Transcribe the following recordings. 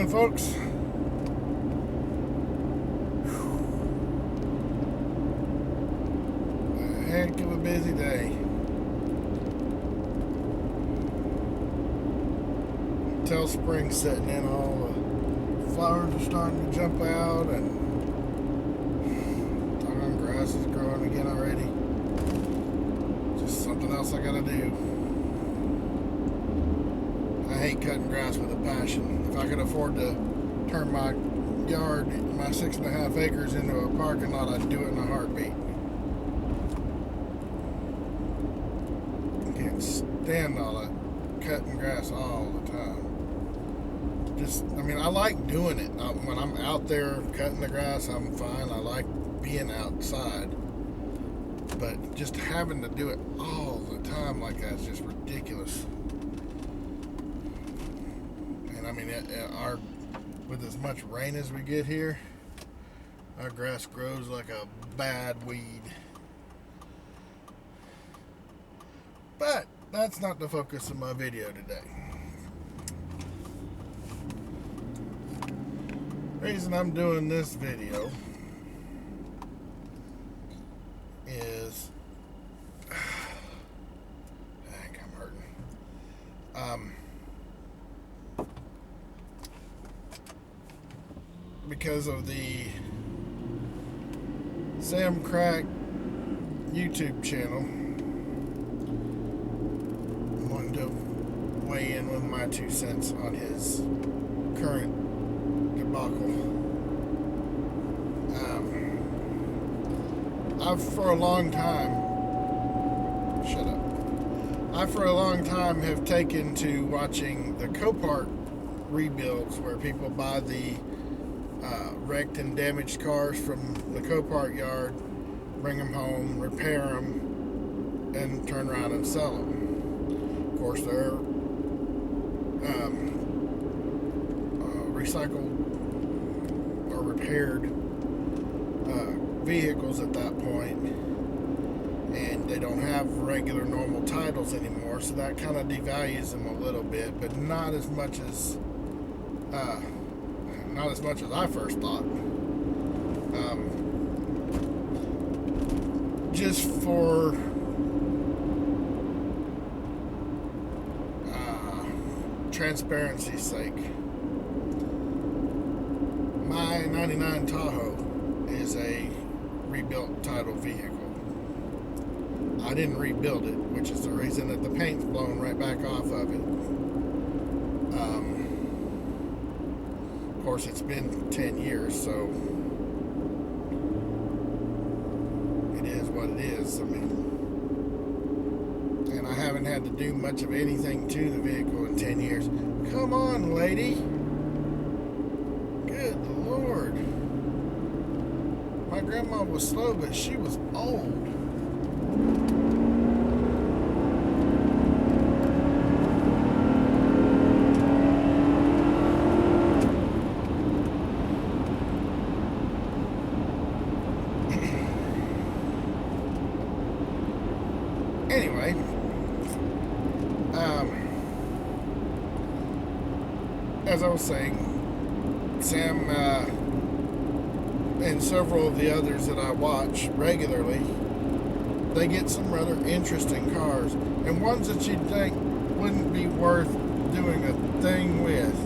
doing, folks? A heck of a busy day. Until spring's setting in, all the flowers are starting to jump out, and doggone grass is growing again already. Just something else I gotta do. I hate cutting grass with a passion. If I could afford to turn my yard, my 6.5 acres, into a parking lot, I'd do it in a heartbeat. I can't stand all that cutting grass all the time. I like doing it. When I'm out there cutting the grass, I'm fine. I like being outside. But just having to do it all the time like that is just ridiculous. With as much rain as we get here, our grass grows like a bad weed. But that's not the focus of my video today. The reason I'm doing this video is dang, I'm hurting. Because of the Samcrac YouTube channel, I wanted to weigh in with my 2 cents on his current debacle. I for a long time have taken to watching the Copart rebuilds, where people buy the wrecked and damaged cars from the Copart yard, bring them home, repair them, and turn around and sell them. Of course, they're recycled or repaired vehicles at that point, and they don't have regular normal titles anymore, so that kind of devalues them a little bit, but not as much as I first thought. Just for transparency's sake, my 99 Tahoe is a rebuilt title vehicle. I didn't rebuild it, which is the reason that the paint's blown right back off of it. Of course, it's been 10 years, so it is what it is. And I haven't had to do much of anything to the vehicle in 10 years. Come on, lady. Good Lord. My grandma was slow, but she was old. Anyway, as I was saying, Sam and several of the others that I watch regularly, they get some rather interesting cars, and ones that you'd think wouldn't be worth doing a thing with.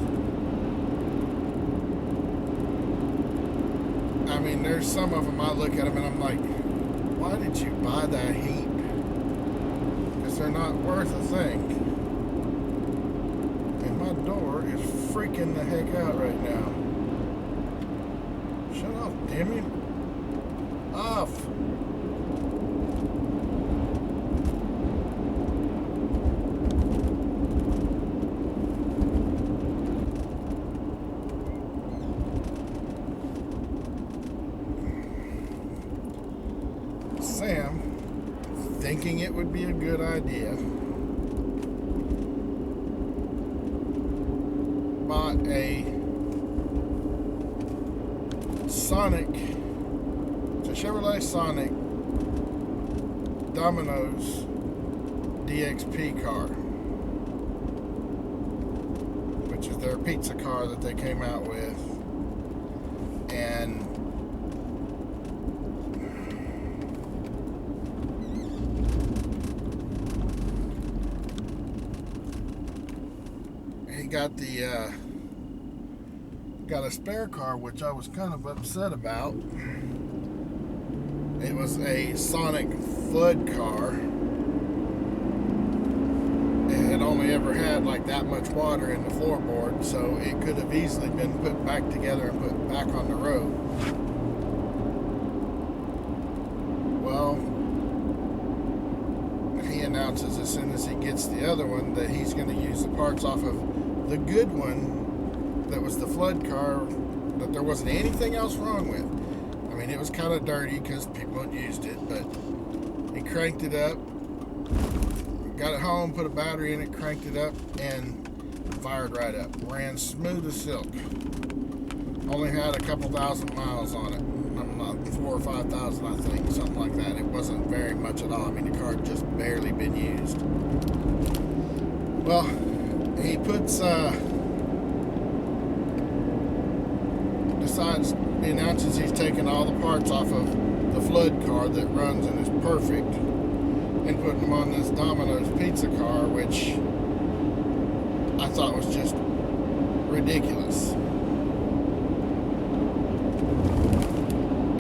There's some of them I look at them and I'm like, why did you buy that heap? They're not worth a thing. And my door is freaking the heck out right now. Shut off, damn you. Off. Sam, thinking it would be a good idea, bought a Chevrolet Sonic Domino's DXP car, which is their pizza car that they came out with. And he got a spare car, which I was kind of upset about. It was a Sonic flood car. It had only ever had like that much water in the floorboard, so it could have easily been put back together and put back on the road. Well, he announces as soon as he gets the other one that he's going to use the parts off of the good one that was the flood car that there wasn't anything else wrong with. I mean, it was kind of dirty because people had used it, but he cranked it up, got it home, put a battery in it, cranked it up, and fired right up. Ran smooth as silk. Only had a couple thousand miles on it. I'm not 4,000 or 5,000, I think, something like that. It wasn't very much at all. I mean, the car had just barely been used. Well, he he announces he's taking all the parts off of the flood car that runs and is perfect, and putting them on this Domino's pizza car, which I thought was just ridiculous.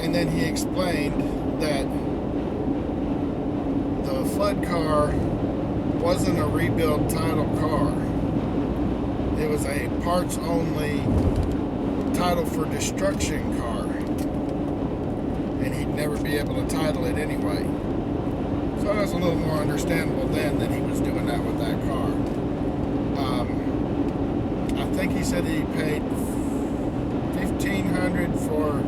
And then he explained that the flood car wasn't a rebuild title car. It was a parts only title for destruction car, and he'd never be able to title it anyway. So it was a little more understandable then that he was doing that with that car. I think he said he paid $1,500 for,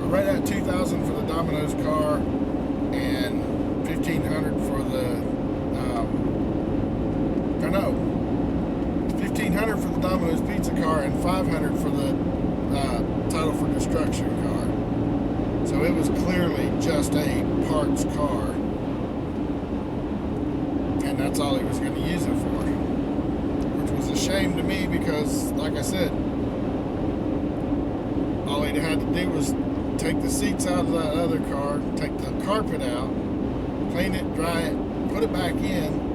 right at $2,000 for the Domino's car, and $1,500 for the $1,500 for the Domino's pizza car and $500 for the title for destruction car. So it was clearly just a parts car, and that's all he was going to use it for, which was a shame to me because, like I said, all he had to do was take the seats out of that other car, take the carpet out, clean it, dry it, put it back in,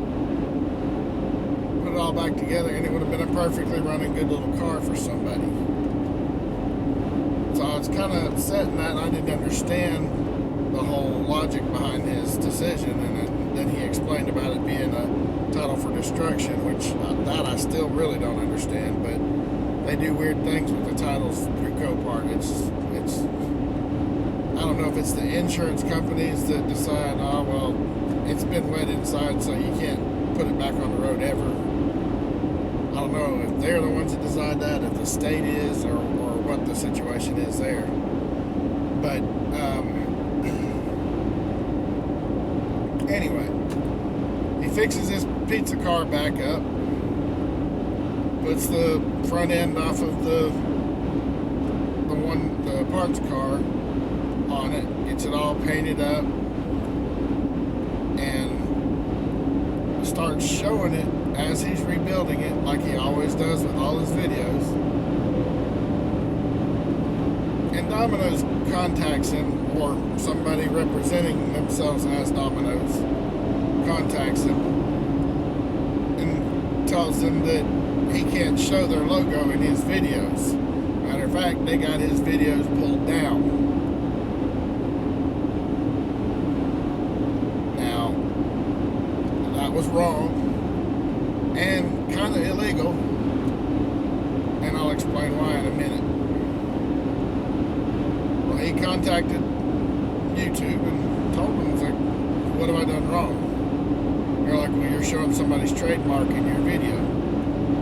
put it all back together, and it would have been a perfectly running good little car for somebody. So I was kind of upset in that I didn't understand the whole logic behind his decision, and then he explained about it being a title for destruction, which that I still really don't understand, but they do weird things with the titles through Copart. It's I don't know if it's the insurance companies that decide, oh, well, it's been wet inside, so you can't put it back on the road ever. I don't know if they're the ones that decide that, if the state is, or what the situation is there. But, anyway, he fixes his pizza car back up, puts the front end off of the parts car on it, gets it all painted up, and starts showing it as he's rebuilding it, like he always does with all his videos. And Domino's contacts him, or somebody representing themselves as Domino's contacts him and tells him that he can't show their logo in his videos. Matter of fact, they got his videos pulled down. Now, that was wrong and kind of illegal, and I'll explain why in a minute. Well, he contacted YouTube and told them, like, what have I done wrong? They're like, well, you're showing somebody's trademark in your video.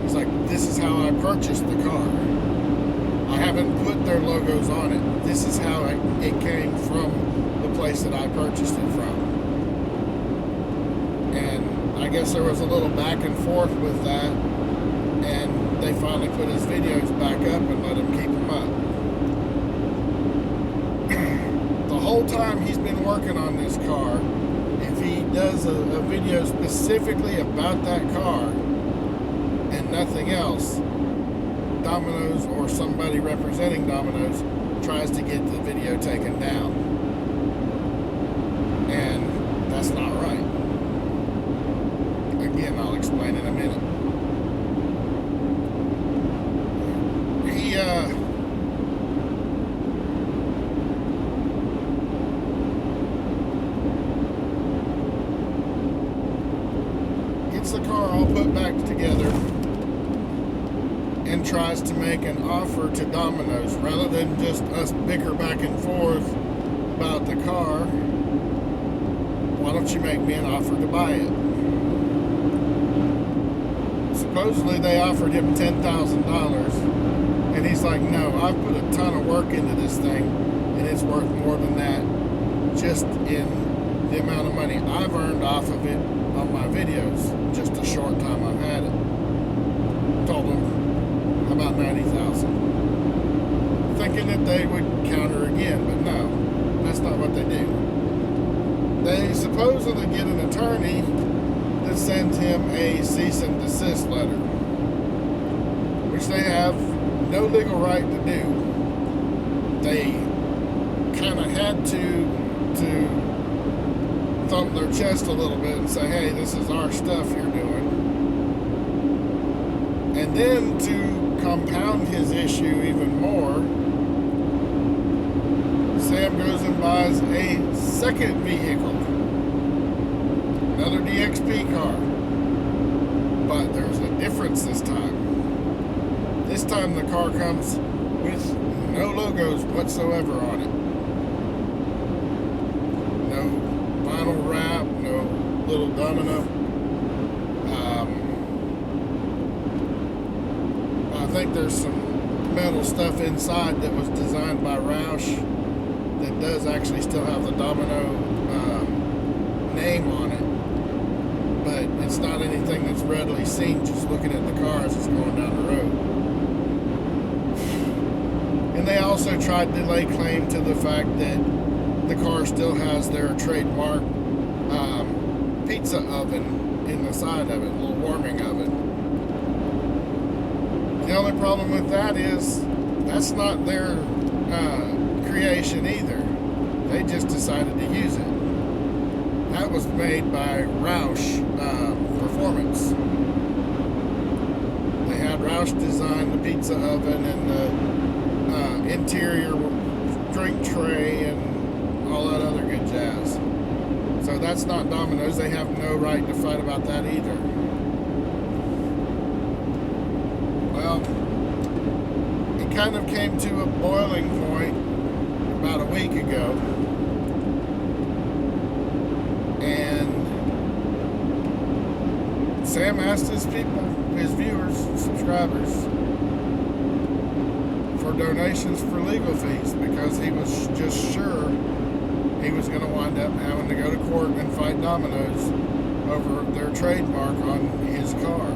He's like, this is how I purchased the car. I haven't put their logos on it. This is how it came from the place that I purchased it from. And I guess there was a little back and forth with that, and they finally put his videos back up and let him keep them up. The whole time he's been working on this car, if he does a video specifically about that car and nothing else, Domino's or somebody representing Domino's tries to get the video taken down. And that's not right. Again, I'll explain in a minute. Gets the car all put back together and tries to make an offer to Domino's rather than just us bicker back and forth about the car. Why don't you make me an offer to buy it? Supposedly they offered him $10,000, and he's like, no, I've put a ton of work into this thing, and it's worth more than that, just in the amount of money I've earned off of it on my videos, just a short time I've had it. Told him about $90,000, thinking that they would counter again, but no, that's not what they do. They supposedly get an attorney that sends him a cease and desist letter, which they have no legal right to do. They kind of had to thump their chest a little bit and say, hey, this is our stuff you're doing. And then to compound his issue even more, Sam goes and buys a second vehicle, another DXP car, but there's a difference this time. This time the car comes with no logos whatsoever on it. No vinyl wrap, no little Domino. I think there's some metal stuff inside that was designed by Roush that does actually still have the Domino name on it, but it's not anything that's readily seen just looking at the car as it's going down the road. And they also tried to lay claim to the fact that the car still has their trademark pizza oven in the side of it, a little warming oven. The only problem with that is that's not their creation either. They just decided to use it. That was made by Roush Performance. They had Roush design the pizza oven and the interior drink tray and all that other good jazz. So that's not Domino's. They have no right to fight about that either. Well, it kind of came to a boiling point about a week ago, and Sam asked his people, his viewers, subscribers, for donations for legal fees because he was just sure he was going to wind up having to go to court and fight Domino's over their trademark on his car.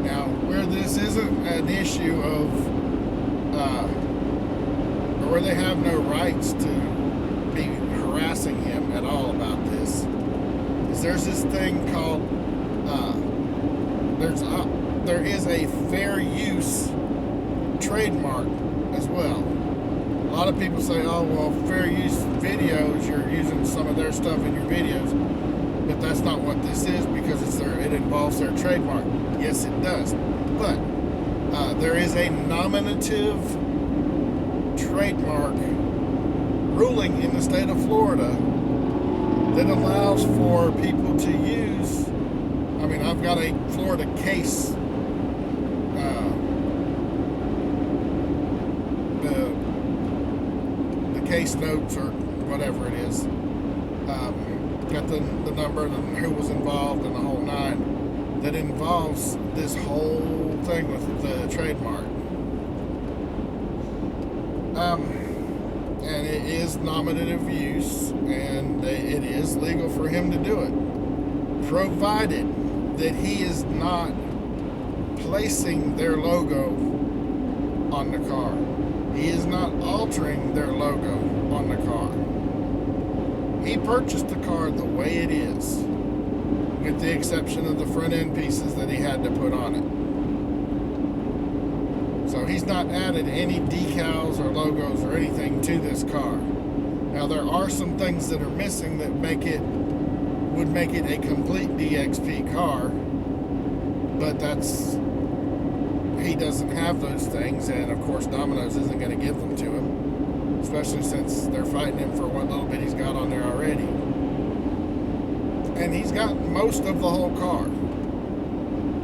Now, where this isn't an issue of or where they have no rights to be harassing him at all about this, is there's this thing called there is a fair use trademark as well. A lot of people say, oh, well, fair use videos, you're using some of their stuff in your videos. But that's not what this is because it involves their trademark. Yes, it does. But there is a nominative trademark ruling in the state of Florida that allows for people to use, I mean, I've got a Florida case, the case notes or whatever it is, got the number and who was involved and the whole nine, that involves this whole thing with the trademark. And it is nominative use, and it is legal for him to do it, provided that he is not placing their logo on the car. He is not altering their logo on the car. He purchased the car the way it is, with the exception of the front end pieces that he had to put on it. So he's not added any decals or logos or anything to this car. Now there are some things that are missing that would make it a complete DXP car, but he doesn't have those things, and of course Domino's isn't going to give them to him, especially since they're fighting him for what little bit he's got on there already. And he's got most of the whole car.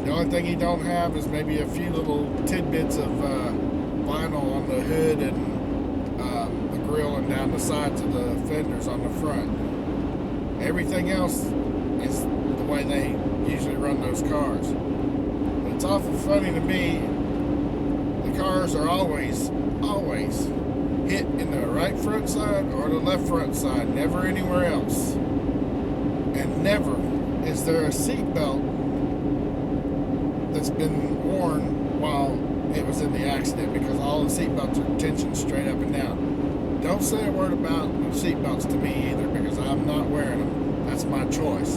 The only thing he don't have is maybe a few little tidbits of vinyl on the hood and the grill and down the sides of the fenders on the front. Everything else is the way they usually run those cars. But it's awful funny to me, the cars are always hit in the right front side or the left front side, never anywhere else. And never is there a seat belt that's been worn while it was in the accident, because all the seat belts are tensioned straight up and down. Don't say a word about seat belts to me either, because I'm not wearing them. That's my choice.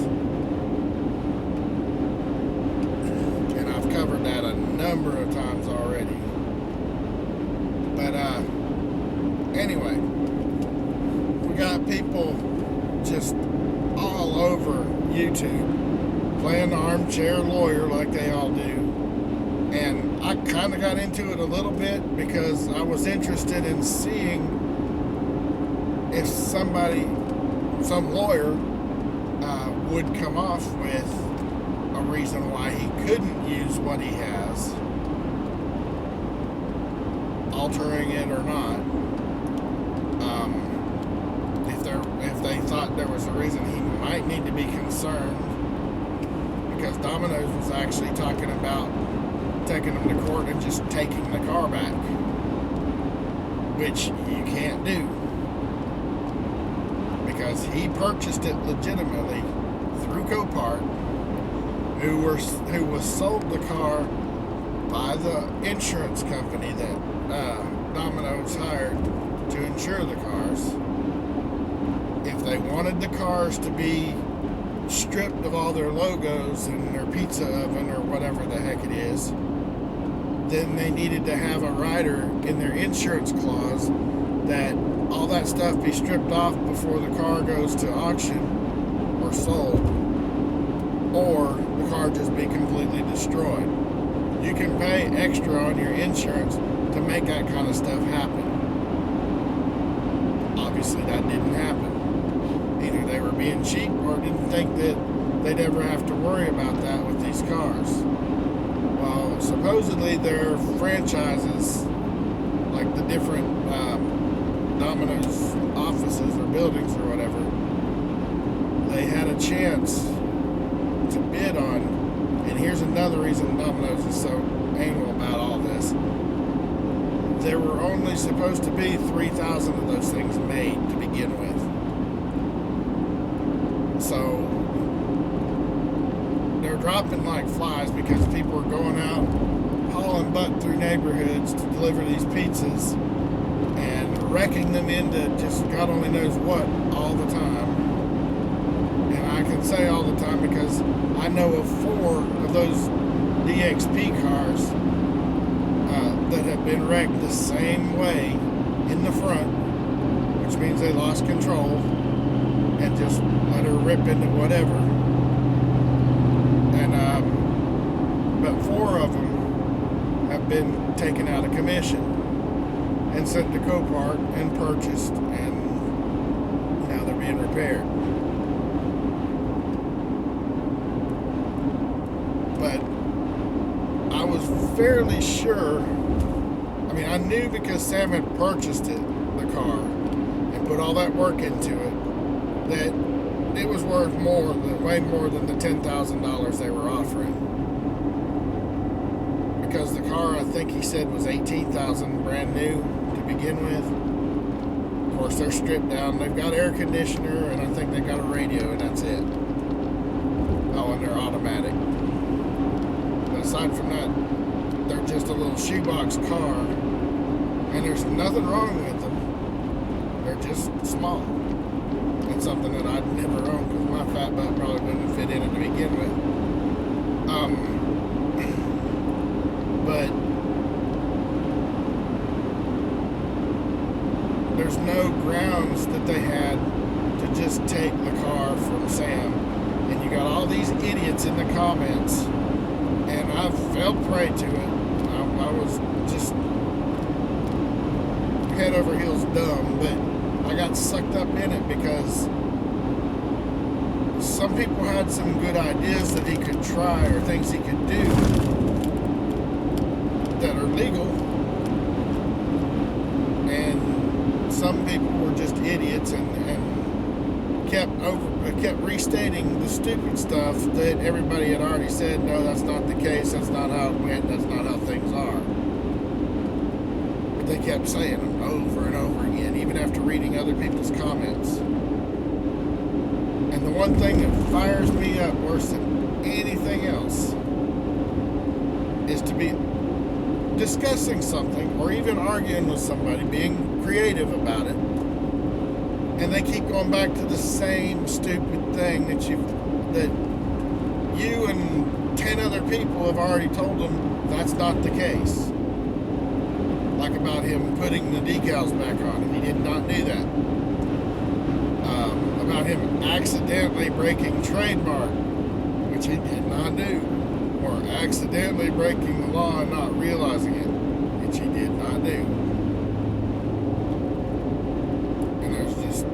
And I've covered that a number of times already. But anyway, we got people just all over YouTube playing the armchair lawyer like they all do. And I kind of got into it a little bit because I was interested in seeing if some lawyer would come off with a reason why he couldn't use what he has, altering it or not. If they thought there was a reason he might need to be concerned, because Domino's was actually talking about taking him to court and just taking the car back, which you can't do, because he purchased it legitimately through Copart, who was sold the car by the insurance company that Domino's hired to insure the cars. If they wanted the cars to be stripped of all their logos and their pizza oven or whatever the heck it is, then they needed to have a rider in their insurance clause that all that stuff be stripped off before the car goes to auction or sold, or the car just be completely destroyed. You can pay extra on your insurance to make that kind of stuff happen. Obviously that didn't happen. Either they were being cheap or didn't think that they'd ever have to worry about that with these cars. Well, supposedly their franchises, like the different Domino's offices or buildings or whatever, they had a chance to bid on. And here's another reason Domino's is so anal about all this. There were only supposed to be 3,000 of those things made to begin with. So they're dropping like flies because people are going out hauling butt through neighborhoods to deliver these pizzas and wrecking them into just God only knows what all the time. And I can say all the time because I know of 4 of those DXP cars that have been wrecked the same way in the front, which means they lost control and just let her rip into whatever. And but 4 of them have been taken out of commission and sent to Copart and purchased, and now they're being repaired. But I was fairly sure, I mean, I knew because Sam had purchased the car and put all that work into it, that it was worth way more than the $10,000 they were offering. Because the car, I think he said, was $18,000 brand new to begin with. Of course, they're stripped down. They've got air conditioner, and I think they've got a radio, and that's it. Oh, and they're automatic. But aside from that, they're just a little shoebox car, and there's nothing wrong with them. They're just small. It's something that I'd never own because my fat butt probably wouldn't fit in it to begin begin with. But there's no grounds that they had to just take the car from Sam. And you got all these idiots in the comments, and I fell prey to it. I was just head over heels dumb, but I got sucked up in it because some people had some good ideas that he could try or things he could do that are legal, and some people were just idiots and kept restating the stupid stuff that everybody had already said. No, that's not the case. That's not how it went. That's not how things are. But they kept saying them over and over again, even after reading other people's comments. And the one thing that fires me up worse than anything else is to be discussing something or even arguing with somebody, being creative about it, and they keep going back to the same stupid thing that you and 10 other people have already told them that's not the case. Like about him putting the decals back on, and he did not do that. About him accidentally breaking Trademark, which he did not do, or accidentally breaking the law and not realizing it, which he did not do.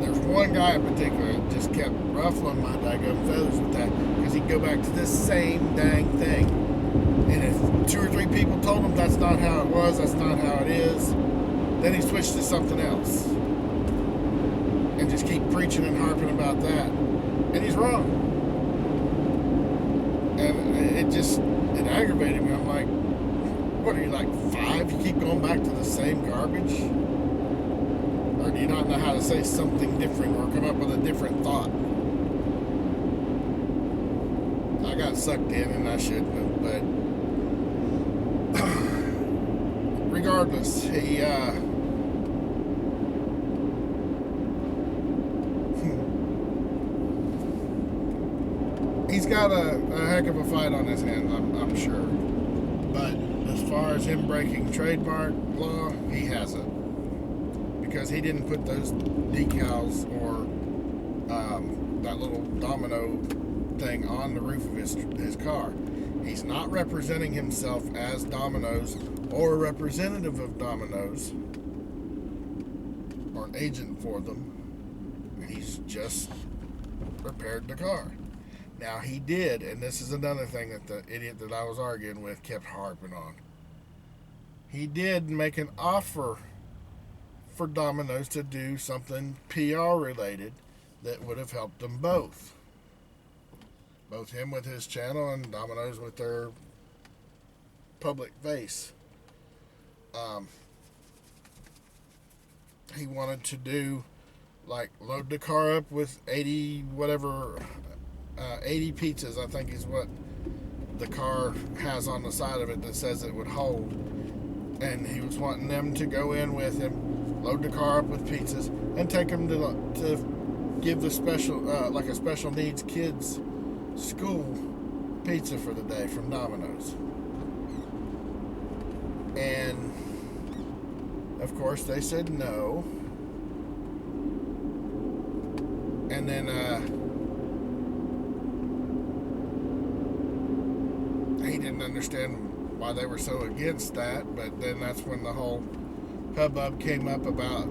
There's one guy in particular that just kept ruffling my daggone feathers with that, because he'd go back to this same dang thing. And if 2 or 3 people told him that's not how it was, that's not how it is, then he switched to something else. And just keep preaching and harping about that. And he's wrong. And it aggravated me. I'm like, what are you, like 5? You keep going back to the same garbage? Or do you not know how to say something different or come up with a different thought? I got sucked in and I shouldn't have, but regardless, he's got a heck of a fight on his hands, I'm sure. But as far as him breaking trademark law, he hasn't. Because he didn't put those decals or that little Domino thing on the roof of his car. He's not representing himself as Domino's or a representative of Domino's or an agent for them. He's just repaired the car. Now he did, and this is another thing that the idiot that I was arguing with kept harping on. He did make an offer for Domino's to do something PR related that would have helped them both. Both him with his channel and Domino's with their public face. He wanted to do, like, load the car up with 80 pizzas, I think is what the car has on the side of it that says it would hold. And he was wanting them to go in with him, load the car up with pizzas, and take them to give the special, like a special needs kids school pizza for the day from Domino's. And of course they said no. And then he didn't understand why they were so against that, but then that's when the whole hubbub came up about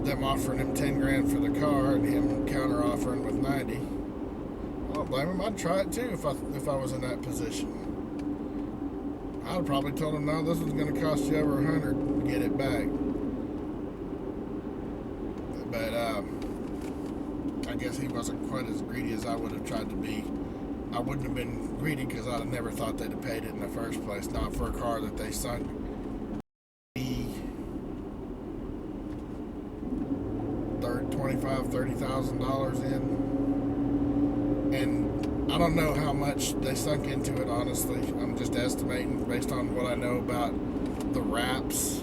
them offering him 10 grand for the car and him counter offering with 90. I don't blame him. I'd try it too if I was in that position. I'd have probably told him, no, this is going to cost you over 100 to get it back. But I guess he wasn't quite as greedy as I would have tried to be. I wouldn't have been greedy because I'd have never thought they'd have paid it in the first place, not for a car that they sunk $30,000 in. And I don't know how much they sunk into it, honestly. I'm just estimating based on what I know about the wraps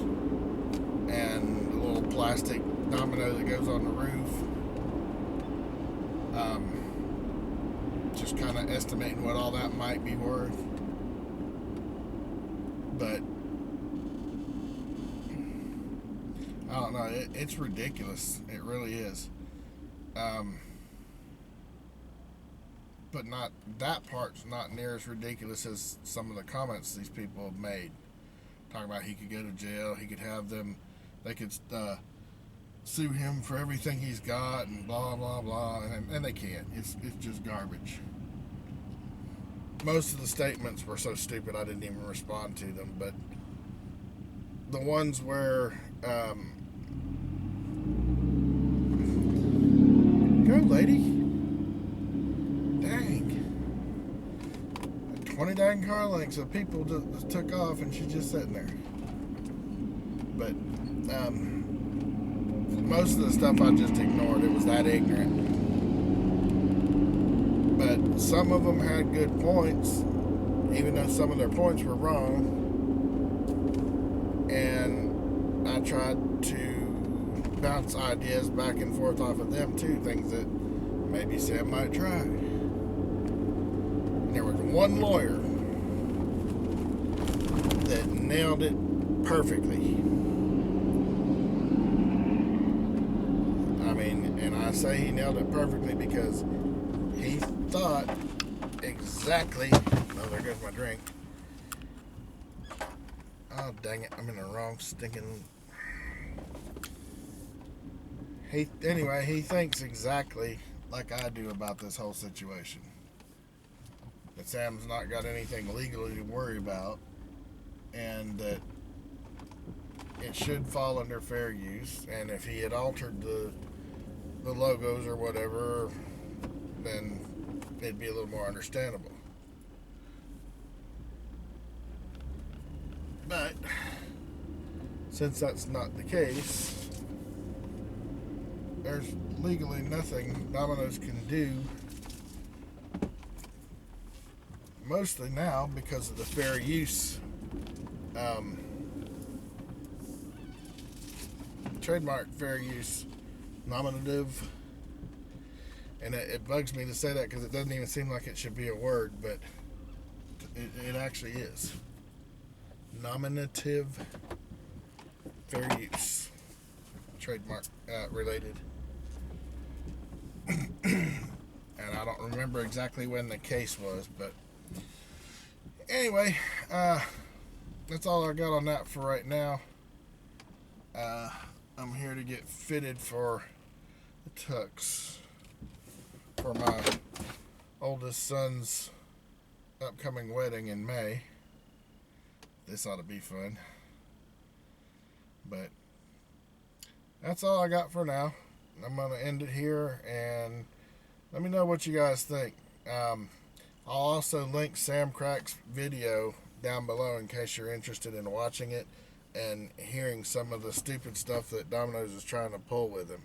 and the little plastic domino that goes on the roof. just kind of estimating what all that might be worth. But I don't know. It's ridiculous. It really is. But not that part's not near as ridiculous as some of the comments these people have made. Talking about he could go to jail, he could have them, they could sue him for everything he's got, and blah blah blah, and they can't. It's just garbage. Most of the statements were so stupid I didn't even respond to them, but the ones where go lady, dang, 20 dang car lengths of people just took off and she's just sitting there. But most of the stuff I just ignored. It was that ignorant. But some of them had good points, even though some of their points were wrong. And I tried to bounce ideas back and forth off of them too, things that maybe Sam might try. And there was one lawyer that nailed it perfectly. I mean, and I say he nailed it perfectly because he thought exactly. Oh, there goes my drink. Oh, dang it. I'm in the wrong stinking. Anyway, he thinks exactly like I do about this whole situation. That Sam's not got anything legally to worry about, and that it should fall under fair use. And if he had altered the logos or whatever, then it'd be a little more understandable. But since that's not the case, there's legally nothing Domino's can do, mostly now because of the fair use trademark fair use nominative. And it bugs me to say that because it doesn't even seem like it should be a word, but it actually is. Nominative fair use. Trademark related. And I don't remember exactly when the case was, but anyway, that's all I got on that for right now. I'm here to get fitted for the tux for my oldest son's upcoming wedding in May. This ought to be fun. But that's all I got for now. I'm going to end it here, and let me know what you guys think. I'll also link Samcrac's video down below in case you're interested in watching it and hearing some of the stupid stuff that Domino's is trying to pull with him.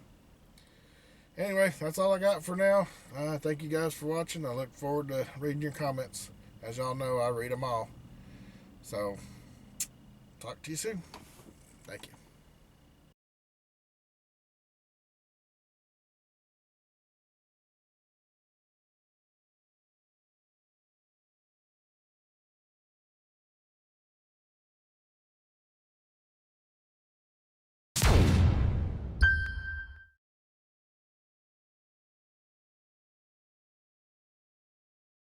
Anyway, that's all I got for now. Thank you guys for watching. I look forward to reading your comments. As y'all know, I read them all. So, talk to you soon. Thank you.